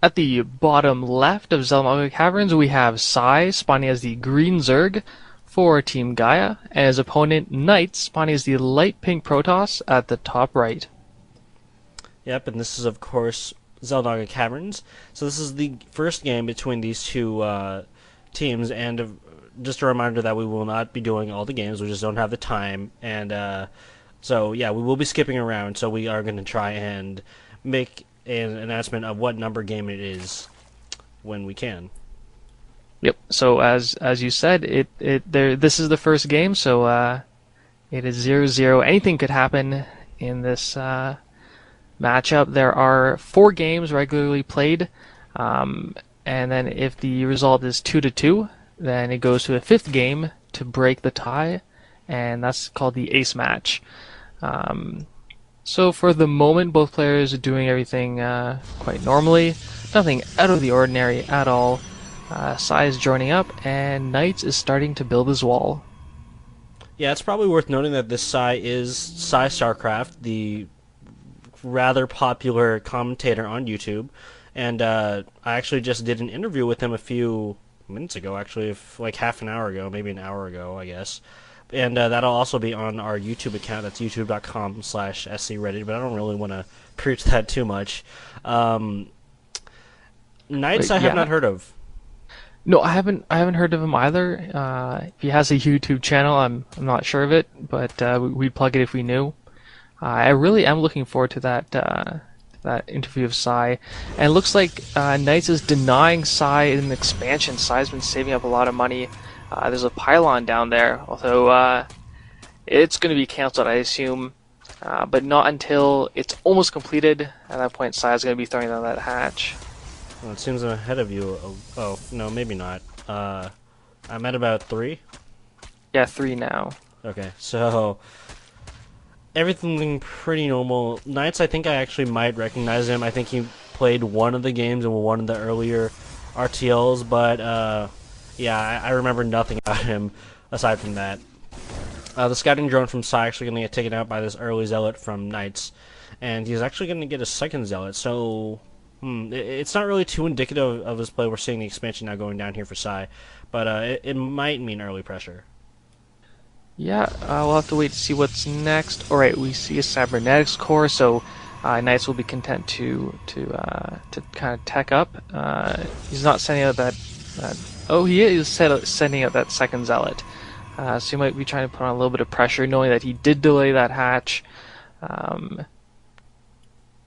At the bottom left of Zelmaga Caverns, we have Psy spawning as the green Zerg for Team Gaia, and his opponent Knight spawning as the light pink Protoss at the top right. Yep, and this is, of course, Zeldaga Caverns. So this is the first game between these two teams, and just a reminder that we will not be doing all the games. We just don't have the time, and so yeah, we will be skipping around. So we are going to try and make an announcement of what number game it is when we can. Yep. So as you said, this is the first game, so it is 0-0. Anything could happen in this matchup. There are 4 games regularly played, and then if the result is 2-2, then it goes to a 5th game to break the tie, and that's called the ace match. So for the moment, both players are doing everything quite normally. Nothing out of the ordinary at all. Psy is joining up, and Knight is starting to build his wall. Yeah, it's probably worth noting that this Psy is Psy Starcraft, the rather popular commentator on YouTube, and I actually just did an interview with him a few minutes ago, actually, like half an hour ago, maybe an hour ago, I guess. And that'll also be on our YouTube account. That's youtube.com/scReddit, but I don't really want to preach that too much. Knights I have not heard of. No, I haven't heard of him either. If he has a YouTube channel, I'm not sure of it, but we'd plug it if we knew. I really am looking forward to that interview of Psy, and it looks like Knights is denying Psy in the expansion. Psy's been saving up a lot of money. There's a pylon down there, although it's going to be cancelled, I assume, but not until it's almost completed. At that point, Psy's going to be throwing down that hatch. Well, it seems I'm ahead of you. Oh, no, maybe not. I'm at about 3? Yeah, 3 now. Okay, so everything looking pretty normal. Knights, I think I actually might recognize him. I think he played one of the games in one of the earlier RTLs, but yeah, I remember nothing about him aside from that. The scouting drone from Psy actually going to get taken out by this early zealot from Knights, and he's actually going to get a second zealot, so it's not really too indicative of his play. We're seeing the expansion now going down here for Psy, but it might mean early pressure. Yeah, we'll have to wait to see what's next. Alright, we see a cybernetics core, so Knights will be content to kind of tech up. He's not sending out that oh, he is sending out that second zealot. So he might be trying to put on a little bit of pressure, knowing that he did delay that hatch.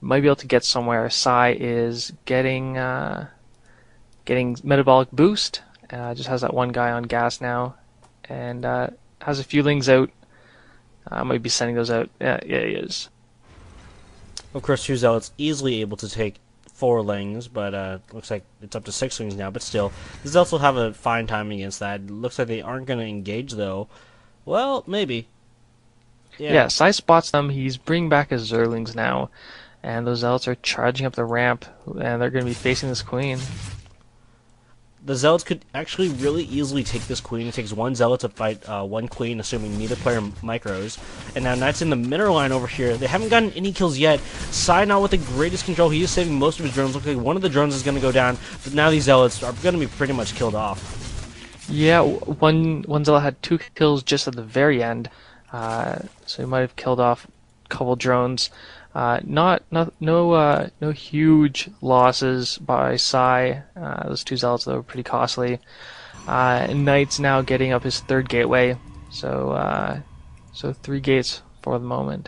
Might be able to get somewhere. Psy is getting metabolic boost. Just has that one guy on gas now, and has a few lings out. Might be sending those out. Yeah, he is. Of course, 2 zealots easily able to take 4 lings, but looks like it's up to 6 lings now. But still, the zealots will have a fine time against that. Looks like they aren't going to engage though. Well, maybe. Yeah, Psy spots them. He's bringing back his Zerglings now. And those zealots are charging up the ramp, and they're going to be facing this queen. The zealots could actually really easily take this queen. It takes 1 zealot to fight 1 queen, assuming neither player micros. And now Knight's in the middle line over here. They haven't gotten any kills yet. Psy not with the greatest control. He is saving most of his drones. Looks like one of the drones is going to go down, but now these zealots are going to be pretty much killed off. Yeah, one zealot had 2 kills just at the very end, so he might have killed off a couple drones. No huge losses by Psy. Those 2 zealots though were pretty costly. Knight's now getting up his 3rd gateway, so 3 gates for the moment.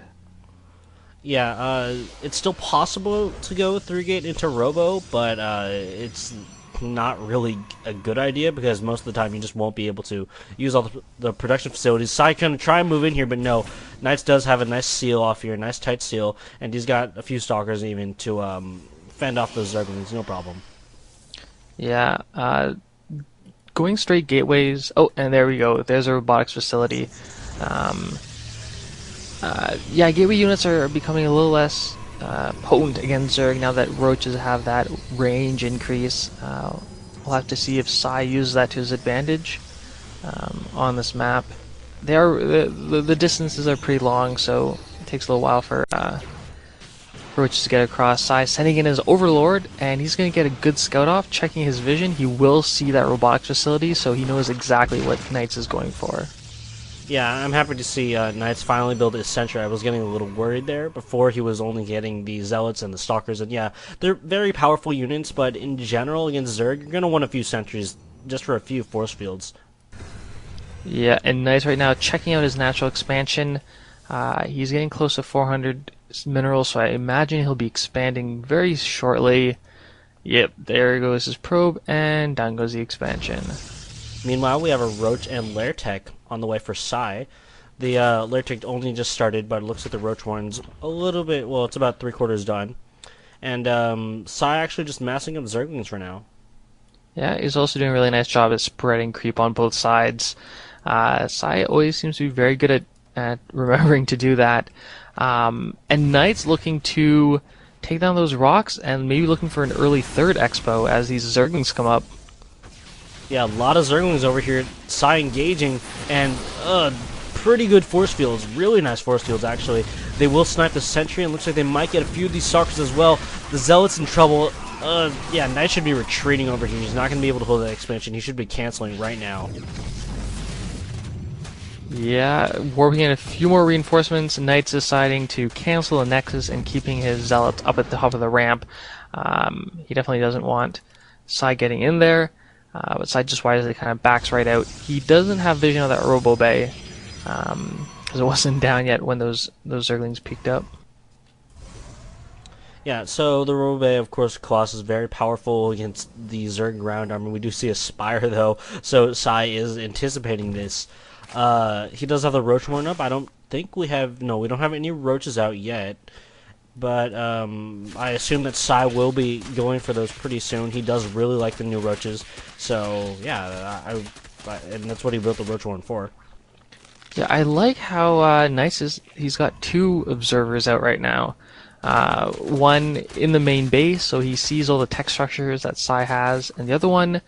Yeah, it's still possible to go 3 gate into Robo, but it's not really a good idea because most of the time you just won't be able to use all the production facilities. Psy can try and move in here, but no. Knights does have a nice seal off here, a nice tight seal, and he's got a few stalkers even to fend off those Zerglings, no problem. Yeah, going straight gateways. Oh, and there we go. There's a robotics facility. Yeah, gateway units are becoming a little less potent against Zerg now that roaches have that range increase. We'll have to see if Psy uses that to his advantage on this map. The distances are pretty long, so it takes a little while for roaches to get across. Psy sending in his Overlord, and he's going to get a good scout off. Checking his vision, he will see that robotics facility, so he knows exactly what Knights is going for. Yeah, I'm happy to see Knights finally build his sentry. I was getting a little worried there. Before, he was only getting the Zealots and the Stalkers, and yeah, they're very powerful units, but in general, against Zerg, you're going to want a few sentries just for a few force fields. Yeah, and Knights right now checking out his natural expansion. He's getting close to 400 minerals, so I imagine he'll be expanding very shortly. Yep, there goes his probe, and down goes the expansion. Meanwhile, we have a Roach and Lair Tech on the way for Psy. The Lair Tech only just started, but it looks like the Roach one's a little bit, well, it's about 3/4 done. And Psy actually just massing up Zerglings for now. Yeah, he's also doing a really nice job at spreading creep on both sides. Psy always seems to be very good at remembering to do that. And Knight's looking to take down those rocks and maybe looking for an early third expo as these Zerglings come up. Yeah, a lot of Zerglings over here. Psy engaging, and pretty good force fields. Really nice force fields, actually. They will snipe the sentry, and looks like they might get a few of these Stalkers as well. The Zealot's in trouble. Yeah, Knight should be retreating over here. He's not going to be able to hold that expansion. He should be canceling right now. Yeah, warping in a few more reinforcements. Knight's deciding to cancel the Nexus and keeping his Zealots up at the top of the ramp. He definitely doesn't want Psy getting in there. But Psy just wisely kind of backs right out. He doesn't have vision of that Robo Bay, because it wasn't down yet when those Zerglings peeked up. Yeah, so the Robo Bay, of course, Colossus is very powerful against the Zerg ground army. We do see a Spire, though, so Psy is anticipating this. He does have the Roach one up. I don't think we have... No, we don't have any Roaches out yet. But I assume that Psy will be going for those pretty soon. He does really like the new Roaches. So, yeah, and that's what he built the Roach one for. Yeah, I like how nice he's got two observers out right now. One in the main base, so he sees all the tech structures that Psy has, and the other one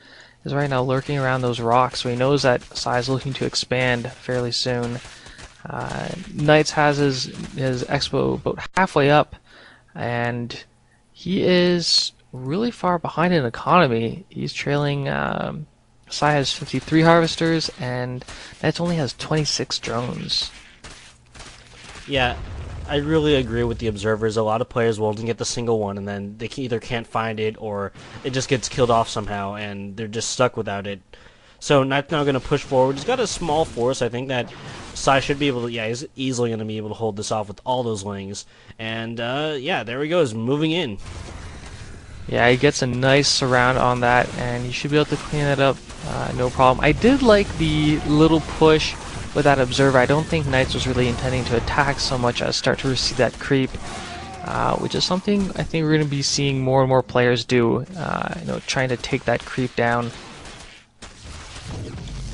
is right now lurking around those rocks, so he knows that Psy is looking to expand fairly soon. Knights has his expo about halfway up, and he is really far behind in economy. He's trailing. Psy has 53 harvesters, and Knights only has 26 drones. Yeah, I really agree with the observers. A lot of players will only get the single one, and then they either can't find it or it just gets killed off somehow, and they're just stuck without it. So Knight's now going to push forward. He's got a small force. I think that Psy should be able to... Yeah, he's easily going to be able to hold this off with all those lings. And, yeah, there he goes, moving in. Yeah, he gets a nice surround on that, and he should be able to clean it up, no problem. I did like the little push with that observer. I don't think Knights was really intending to attack so much as start to receive that creep, which is something I think we're going to be seeing more and more players do, trying to take that creep down.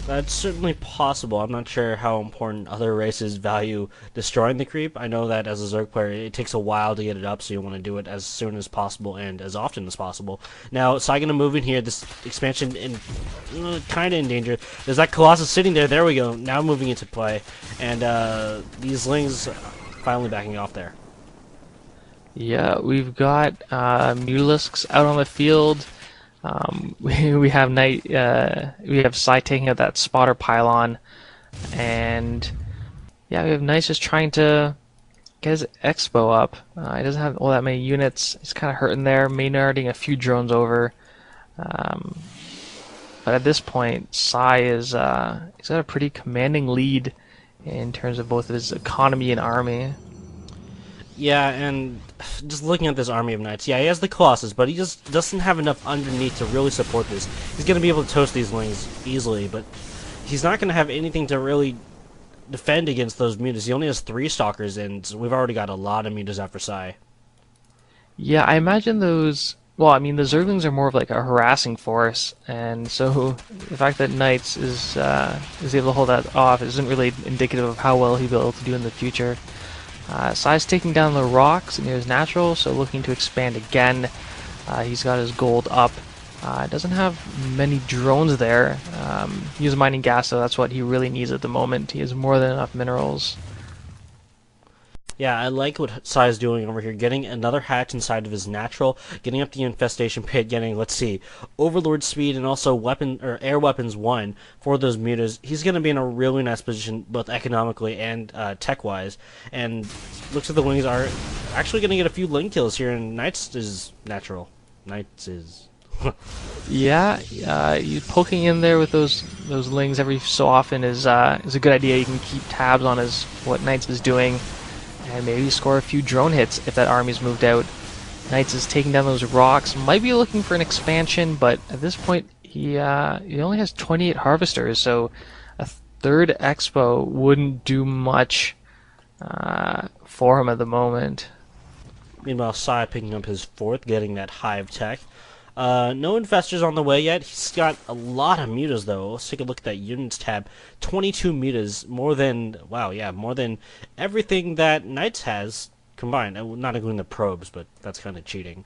That's certainly possible. I'm not sure how important other races value destroying the creep. I know that as a Zerg player, it takes a while to get it up, so you want to do it as soon as possible and as often as possible. Now, Psy going to move in here. This expansion kind of in danger. There's that Colossus sitting there. There we go. Now moving into play. And these Lings finally backing off there. Yeah, we've got Mutalisks out on the field. We have Psy taking out that spotter pylon, and yeah, we have Knight just trying to get his expo up. He doesn't have all that many units. He's kind of hurting there, maynarding a few drones over. But at this point, Psy he's got a pretty commanding lead in terms of both his economy and army. Yeah, and just looking at this army of Knights, yeah, he has the Colossus, but he just doesn't have enough underneath to really support this. He's going to be able to toast these Lings easily, but he's not going to have anything to really defend against those mutas. He only has 3 Stalkers, and we've already got a lot of mutas out for Psy. Yeah, I imagine those... Well, I mean, the Zerglings are more of like a harassing force, and so the fact that Knights is able to hold that off isn't really indicative of how well he'll be able to do in the future. Psy's taking down the rocks near his natural, so looking to expand again. He's got his gold up. Doesn't have many drones there. He's mining gas, so that's what he really needs at the moment. He has more than enough minerals. Yeah, I like what Psy's doing over here, getting another hatch inside of his natural, getting up the infestation pit, getting, let's see, overlord speed and also weapon or air weapons 1 for those mutas. He's going to be in a really nice position both economically and tech wise. And looks like the wings are actually going to get a few lane kills here, and Knights is natural. Knights is Yeah, you poking in there with those lings every so often is a good idea. You can keep tabs on his what Knights is doing, and maybe score a few drone hits if that army's moved out. Knights is taking down those rocks. Might be looking for an expansion, but at this point he only has 28 harvesters, so a third expo wouldn't do much for him at the moment. Meanwhile, Psy picking up his fourth, getting that hive tech. No infestors on the way yet. He's got a lot of mutas though. Let's take a look at that units tab. 22 mutas, more than more than everything that Knights has combined. Not including the probes, but that's kind of cheating.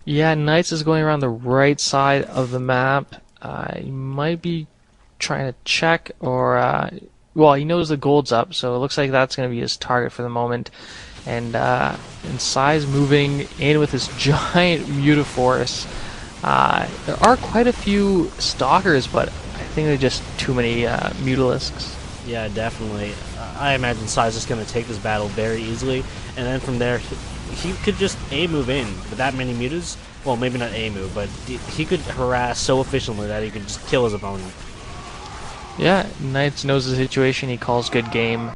Yeah, Knights is going around the right side of the map. He might be trying to check, or well, he knows the gold's up, so it looks like that's going to be his target for the moment. And Psy's moving in with this giant Mutaforce. There are quite a few stalkers, but I think they're just too many Mutalisks. Yeah, definitely. I imagine Psy's just going to take this battle very easily, and then from there, he could just A-move in with that many mutas. Well, maybe not A-move, but he could harass so efficiently that he could just kill his opponent. Yeah, Knights knows the situation. He calls good game.